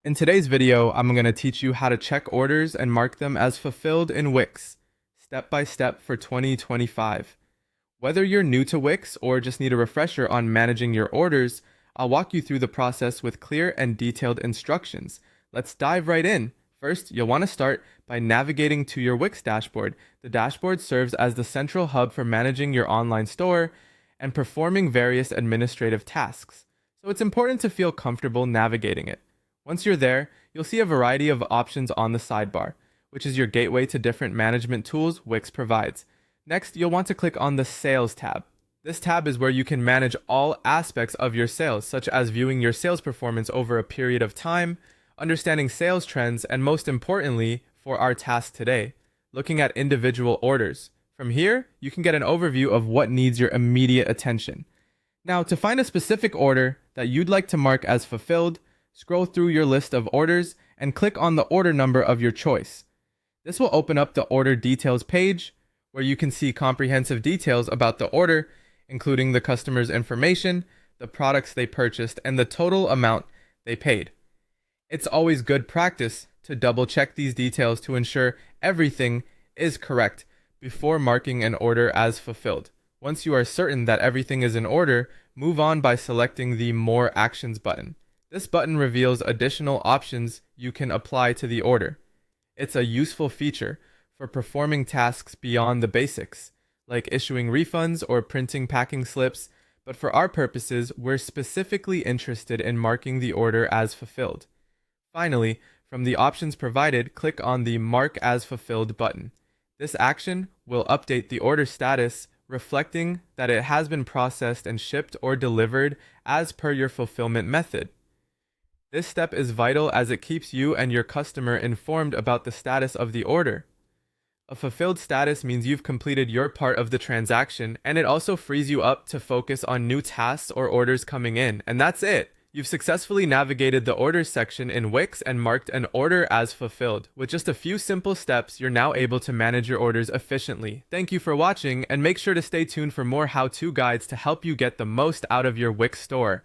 In today's video, I'm going to teach you how to check orders and mark them as fulfilled in Wix, step by step for 2025. Whether you're new to Wix or just need a refresher on managing your orders, I'll walk you through the process with clear and detailed instructions. Let's dive right in. First, you'll want to start by navigating to your Wix dashboard. The dashboard serves as the central hub for managing your online store and performing various administrative tasks, so it's important to feel comfortable navigating it. Once you're there, you'll see a variety of options on the sidebar, which is your gateway to different management tools Wix provides. Next, you'll want to click on the Sales tab. This tab is where you can manage all aspects of your sales, such as viewing your sales performance over a period of time, understanding sales trends, and most importantly, for our task today, looking at individual orders. From here, you can get an overview of what needs your immediate attention. Now, to find a specific order that you'd like to mark as fulfilled, scroll through your list of orders and click on the order number of your choice. This will open up the order details page, where you can see comprehensive details about the order, including the customer's information, the products they purchased, and the total amount they paid. It's always good practice to double check these details to ensure everything is correct before marking an order as fulfilled. Once you are certain that everything is in order, move on by selecting the More Actions button. This button reveals additional options you can apply to the order. It's a useful feature for performing tasks beyond the basics, like issuing refunds or printing packing slips, but for our purposes, we're specifically interested in marking the order as fulfilled. Finally, from the options provided, click on the Mark as Fulfilled button. This action will update the order status, reflecting that it has been processed and shipped or delivered as per your fulfillment method. This step is vital as it keeps you and your customer informed about the status of the order. A fulfilled status means you've completed your part of the transaction, and it also frees you up to focus on new tasks or orders coming in. And that's it! You've successfully navigated the orders section in Wix and marked an order as fulfilled. With just a few simple steps, you're now able to manage your orders efficiently. Thank you for watching, and make sure to stay tuned for more how-to guides to help you get the most out of your Wix store.